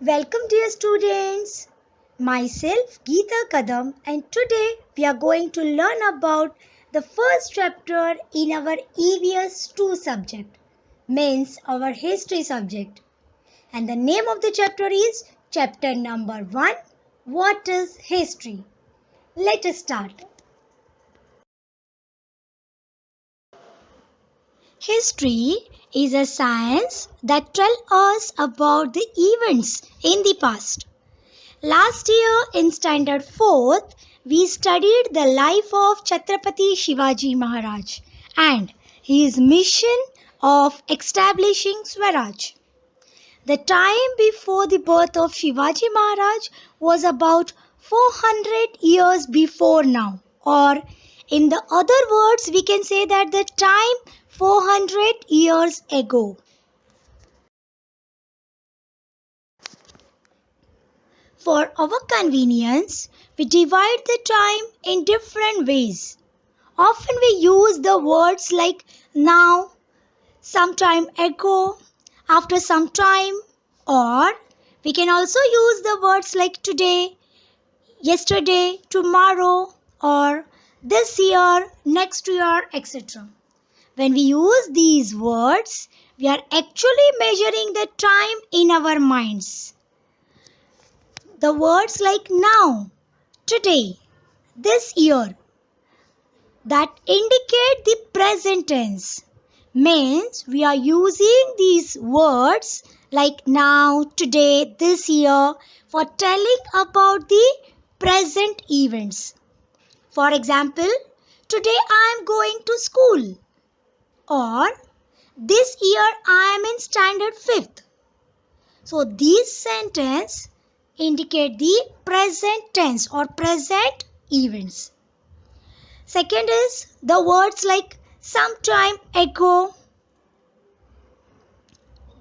Welcome dear students. Myself Geeta Kadam, and today we are going to learn about the first chapter in our EVS 2 subject, means our history subject. And the name of the chapter is chapter number 1, What is History? Let us start. History is a science that tells us about the events in the past. Last year in Standard 4th, we studied the life of Chhatrapati Shivaji Maharaj and his mission of establishing Swaraj. The time before the birth of Shivaji Maharaj was about 400 years before now, or in the other words, we can say that the time 400 years ago. For our convenience, we divide the time in different ways. Often we use the words like now, some time ago, after some time, or we can also use the words like today, yesterday, tomorrow, or this year, next year, etc. When we use these words, we are actually measuring the time in our minds. The words like now, today, this year, that indicate the present tense, means we are using these words like now, today, this year for telling about the present events. For example, today I am going to school, or this year I am in standard 5th. So these sentences indicate the present tense or present events. Second is the words like some time ago,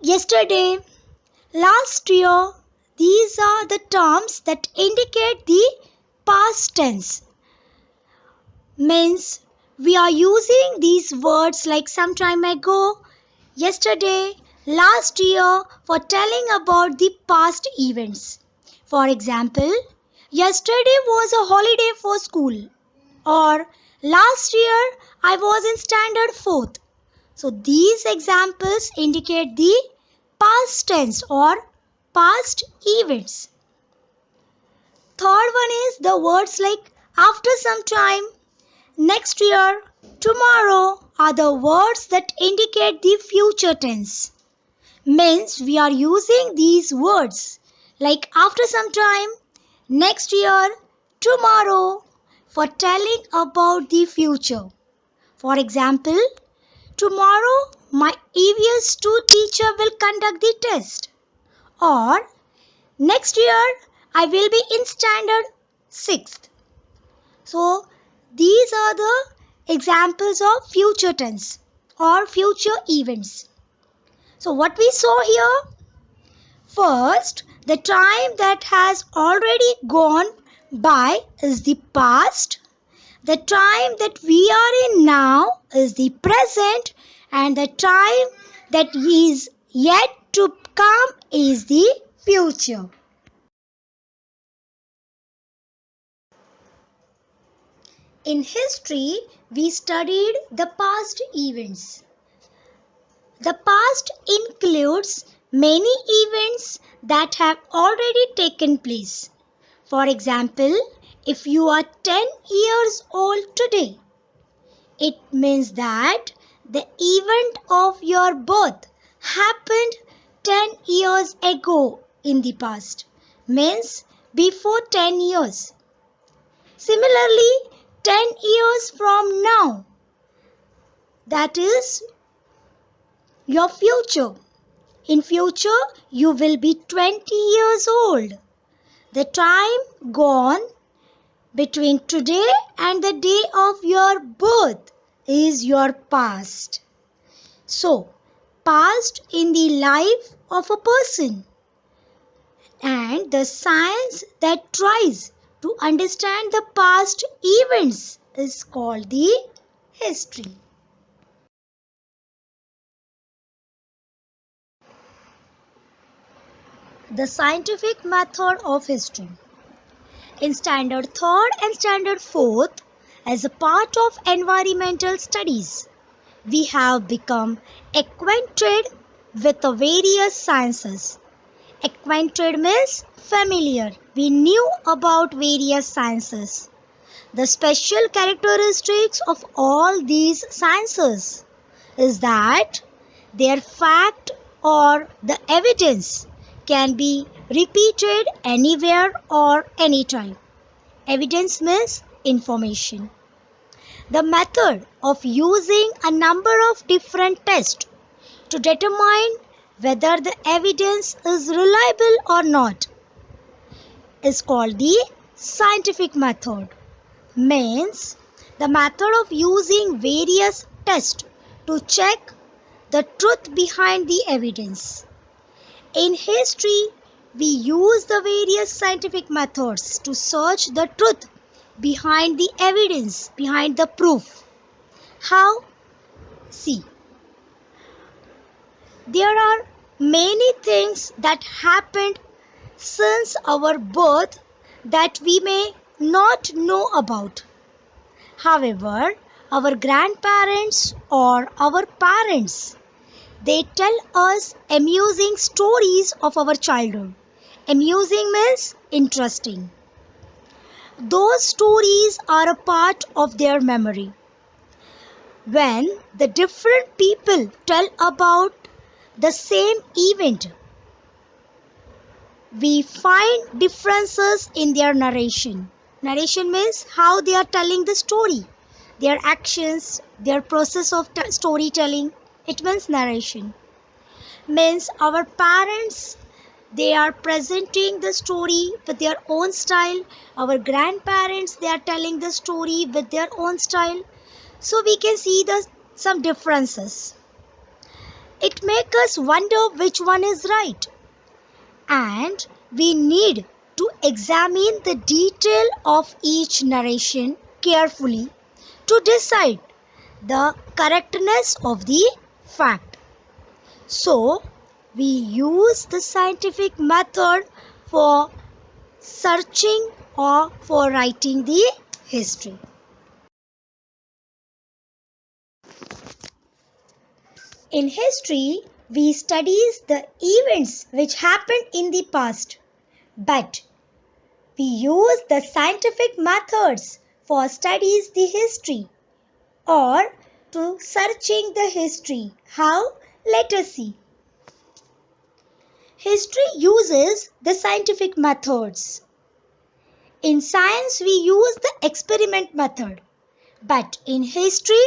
yesterday, last year. These are the terms that indicate the past tense. Means we are using these words like some time ago, yesterday, last year for telling about the past events. For example, yesterday was a holiday for school, or last year I was in standard 4th. So these examples indicate the past tense or past events. Third one is the words like after some time, next year, tomorrow are the words that indicate the future tense. Means we are using these words like after some time, next year, tomorrow for telling about the future. For example, tomorrow my EVS 2 teacher will conduct the test, or next year I will be in standard 6th. So these are the examples of future tense or future events. So what we saw here, first, the time that has already gone by is the past. The time that we are in now is the present, and the time that is yet to come is the future. In history, we studied the past events. The past includes many events that have already taken place. For example, if you are 10 years old today, it means that the event of your birth happened 10 years ago in the past, means before 10 years. Similarly, 10 years from now, that is your future. In future, you will be 20 years old. The time gone between today and the day of your birth is your past. So, past in the life of a person, and the science that tries to understand the past events is called the history. The scientific method of history. In Standard 3rd and Standard 4th, as a part of environmental studies, we have become acquainted with the various sciences. Acquainted means familiar. We knew about various sciences. The special characteristics of all these sciences is that their fact or the evidence can be repeated anywhere or anytime. Evidence means information. The method of using a number of different tests to determine whether the evidence is reliable or not is called the scientific method. Means the method of using various tests to check the truth behind the evidence. In history, we use the various scientific methods to search the truth behind the evidence, behind the proof. How? See, there are many things that happened since our birth that we may not know about. However, our grandparents or our parents, they tell us amusing stories of our childhood. Amusing means interesting. Those stories are a part of their memory. When the different people tell about the same event, we find differences in their narration. Narration means how they are telling the story, their actions, their process of storytelling. It means narration. Means our parents, they are presenting the story with their own style. Our grandparents, they are telling the story with their own style. So we can see some differences. It makes us wonder which one is right. And we need to examine the detail of each narration carefully to decide the correctness of the fact. So, we use the scientific method for searching or for writing the history. In history, we study the events which happened in the past, but we use the scientific methods for studies the history or to searching the history. How? Let us see. History uses the scientific methods. In science, we use the experiment method. But in history,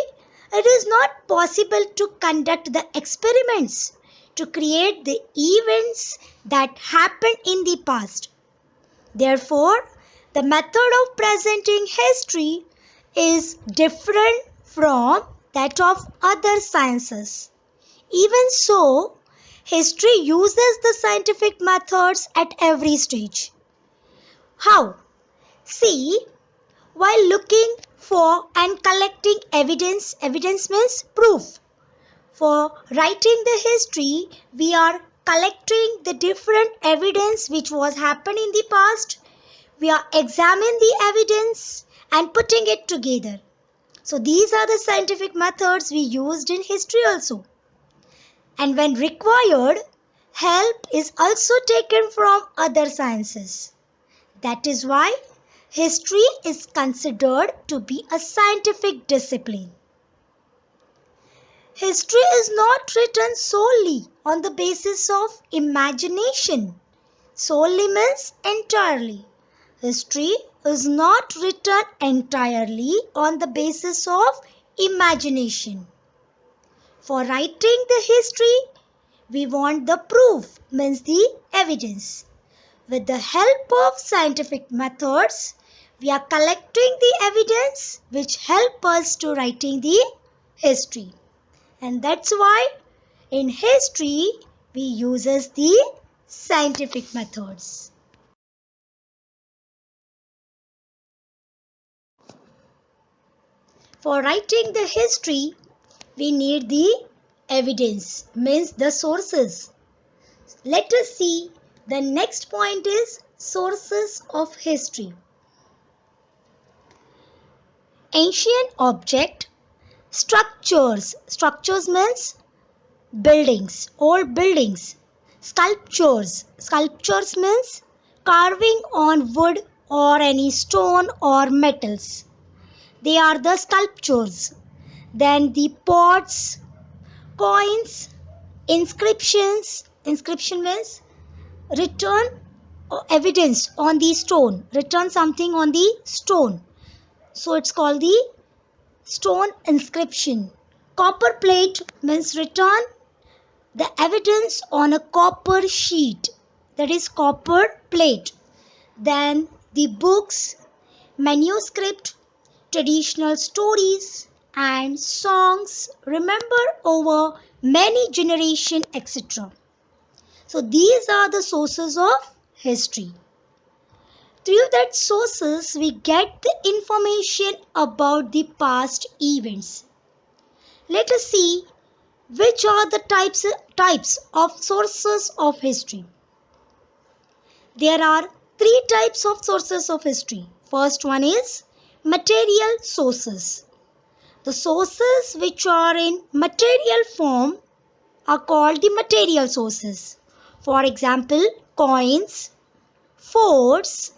it is not possible to conduct the experiments to create the events that happened in the past. Therefore, the method of presenting history is different from that of other sciences. Even so, history uses the scientific methods at every stage. How? See, while looking for and collecting evidence, evidence means proof. For writing the history, we are collecting the different evidence which was happened in the past. We are examining the evidence and putting it together. So these are the scientific methods we used in history also. And when required, help is also taken from other sciences. That is why history is considered to be a scientific discipline. History is not written solely on the basis of imagination. Solely means entirely. History is not written entirely on the basis of imagination. For writing the history, we want the proof, means the evidence. With the help of scientific methods, we are collecting the evidence which help us to writing the history. And that's why in history we uses the scientific methods. For writing the history, we need the evidence, means the sources. Let us see The next point is sources of history. Ancient object, structures. Structures means buildings, old buildings. Sculptures. Sculptures means carving on wood or any stone or metals. They are the sculptures. Then the pots, coins, inscriptions. Inscription means return evidence on the stone. Return something on the stone. So it's called the stone inscription. Copper plate means return the evidence on a copper sheet. That is copper plate. Then the books, manuscript, traditional stories and songs remember over many generations, etc. So these are the sources of history. Through that sources we get the information about the past events. Let us see which are the types of sources of history. There are three types of sources of history. First one is material sources. The sources which are in material form are called the material sources. For example, coins, forts,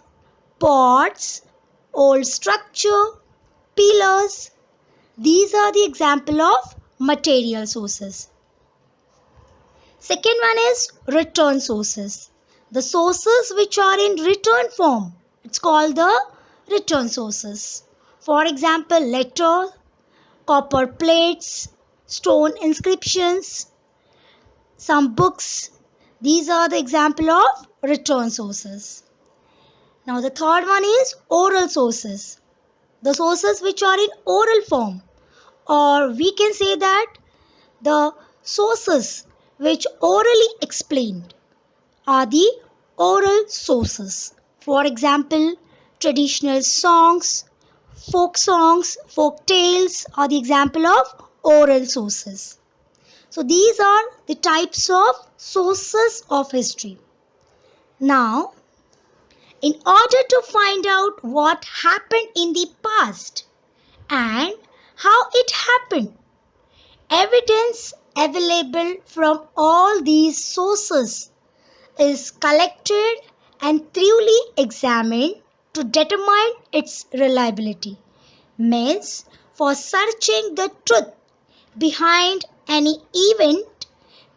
pots, old structure, pillars. These are the example of material sources. Second one is return sources. The sources which are in return form, it's called the return sources. For example, letter, copper plates, stone inscriptions, some books. These are the example of return sources. Now the third one is oral sources. The sources which are in oral form, or we can say that the sources which orally explained are the oral sources. For example, traditional songs, folk tales are the example of oral sources. So these are the types of sources of history. Now, in order to find out what happened in the past and how it happened, evidence available from all these sources is collected and thoroughly examined to determine its reliability. Means, for searching the truth behind any event,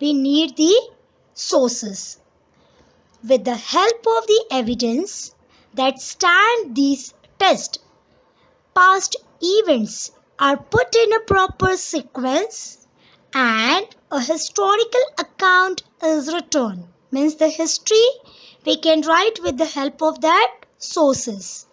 we need the sources. With the help of the evidence that stand these tests, past events are put in a proper sequence and a historical account is written. Means the history we can write with the help of that sources.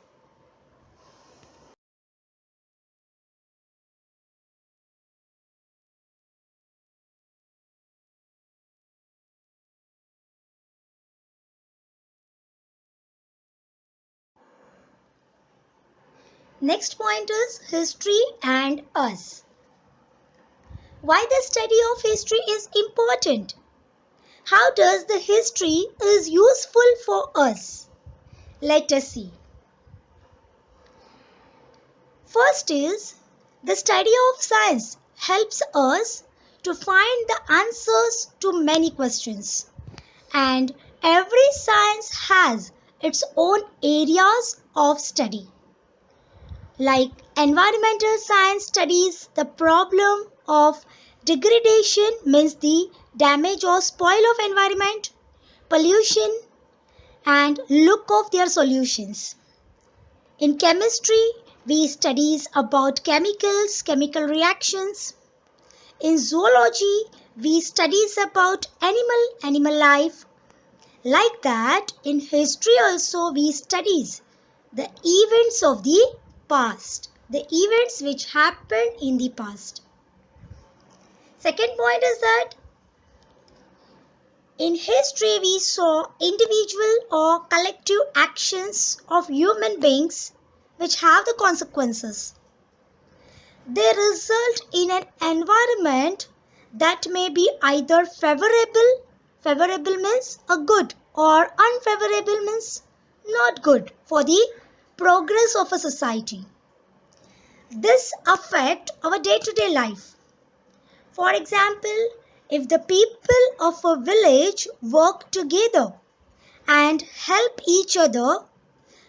Next point is history and us. Why the study of history is important? How does the history is useful for us? Let us see. First is the study of science helps us to find the answers to many questions. And every science has its own areas of study. Like environmental science studies the problem of degradation, means the damage or spoil of environment, pollution and look of their solutions. In chemistry, we studies about chemicals, chemical reactions. In zoology, we studies about animal life. Like that, in history also we studies the events of the past, the events which happened in the past. Second point is that in history we saw individual or collective actions of human beings which have the consequences. They result in an environment that may be either favorable means a good, or unfavorable means not good for the progress of a society. This affect our day-to-day life. For example, if the people of a village work together and help each other,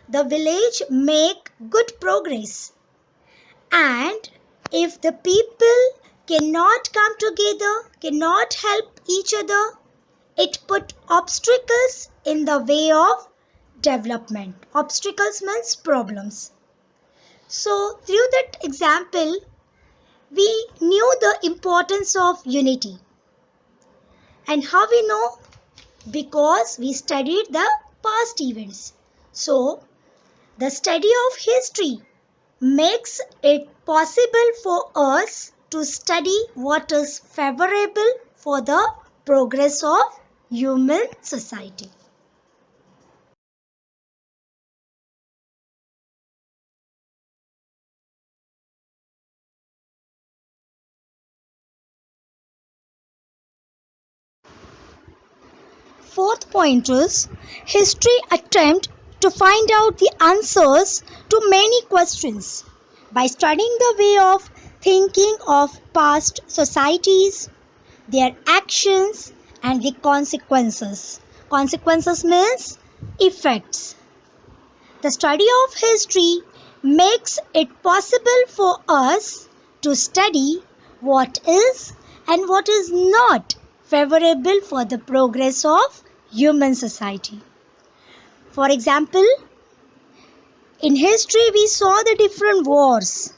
the village make good progress. And if the people cannot come together, cannot help each other, it put obstacles in the way of development. Obstacles means problems. So through that example, we knew the importance of unity. And how we know? Because we studied the past events. So the study of history makes it possible for us to study what is favorable for the progress of human society. Fourth point is history attempt to find out the answers to many questions by studying the way of thinking of past societies, their actions and the consequences. Consequences means effects. The study of history makes it possible for us to study what is and what is not favorable for the progress of human society. For example, in history we saw the different wars.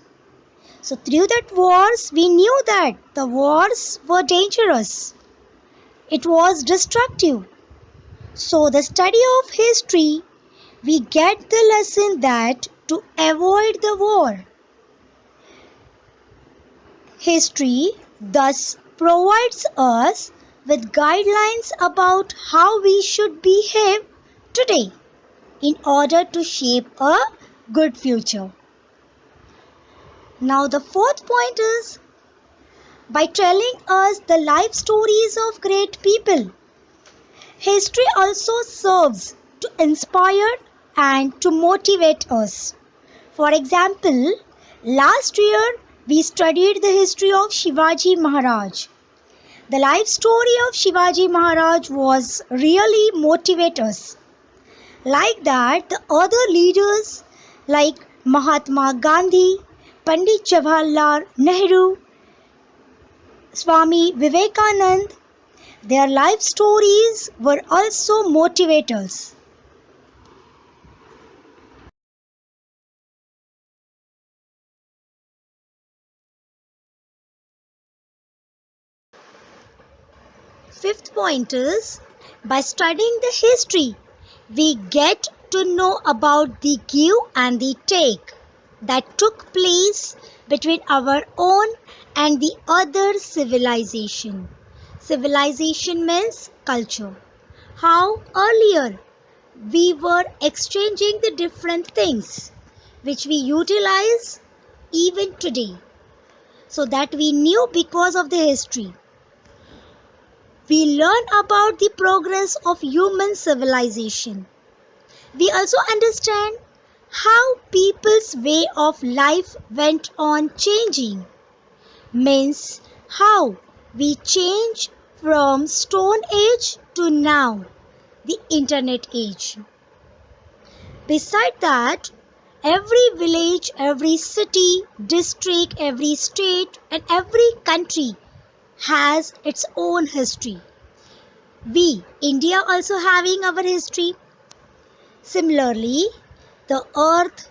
So through that wars we knew that the wars were dangerous. It was destructive. So the study of history we get the lesson that to avoid the war. History thus provides us with guidelines about how we should behave today in order to shape a good future. Now the fourth point is by telling us the life stories of great people. History also serves to inspire and to motivate us. For example, last year we studied the history of Shivaji Maharaj. The life story of Shivaji Maharaj was really motivate us. Like that, the other leaders like Mahatma Gandhi, Pandit Jawaharlal Nehru, Swami Vivekanand, their life stories were also motivators. Fifth point is by studying the history, we get to know about the give and the take that took place between our own and the other civilization. Civilization means culture. How earlier we were exchanging the different things which we utilize even today. So that we knew because of the history. We learn about the progress of human civilization. We also understand how people's way of life went on changing. Means how we change from stone age to now, the internet age. Beside that, every village, every city, district, every state and every country has its own history. We, India, also having our history. Similarly, the earth,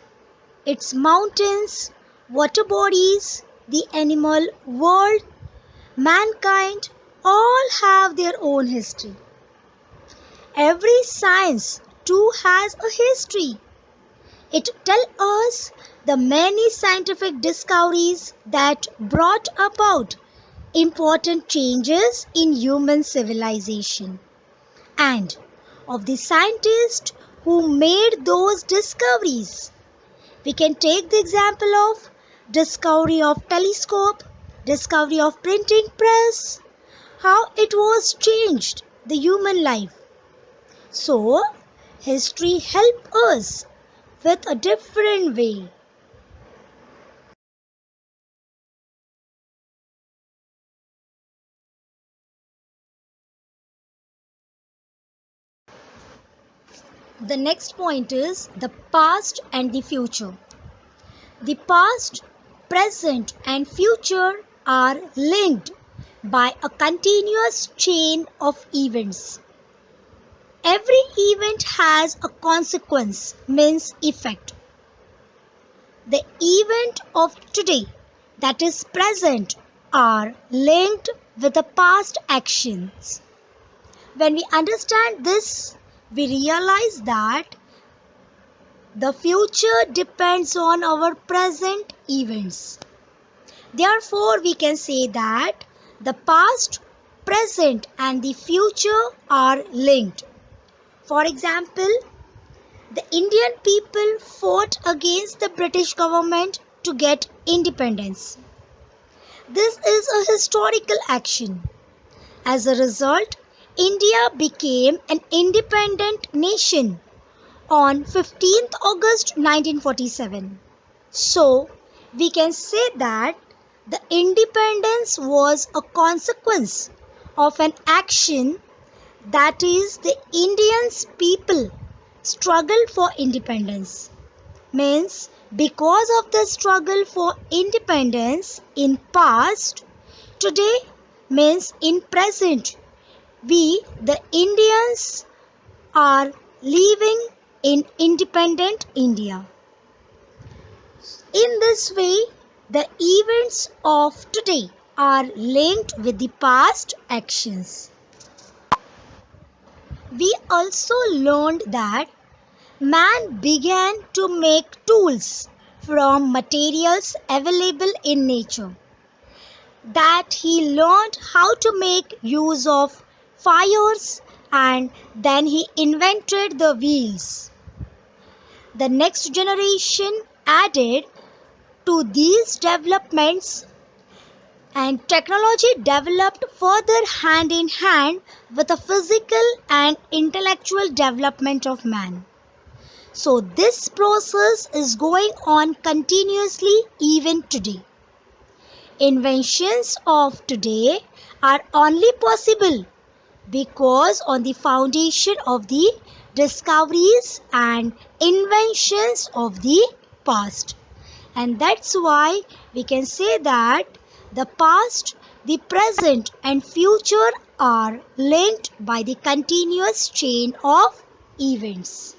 its mountains, water bodies, the animal world, mankind all have their own history. Every science too has a history. It tells us the many scientific discoveries that brought about important changes in human civilization and of the scientists who made those discoveries. We can take the example of discovery of telescope, discovery of printing press, how it was changed the human life. So, history helps us with a different way. The next point is the past and the future. The past, present, and future are linked by a continuous chain of events. Every event has a consequence, means effect. The event of today, that is present, are linked with the past actions. When we understand this, we realize that the future depends on our present events. Therefore, we can say that the past, present, and the future are linked. For example, the Indian people fought against the British government to get independence. This is a historical action. As a result, India became an independent nation on 15th August 1947. So, we can say that the independence was a consequence of an action, that is, the Indians people struggled for independence. Means, because of the struggle for independence in past, today means in present, we the Indians are living in independent India. In this way, the events of today are linked with the past actions. We also learned that man began to make tools from materials available in nature. That he learned how to make use of fires, and then he invented the wheels. The next generation added to these developments, and technology developed further hand in hand with the physical and intellectual development of man. So this process is going on continuously even today. Inventions of today are only possible because on the foundation of the discoveries and inventions of the past. And that's why we can say that the past, the present, and future are linked by the continuous chain of events.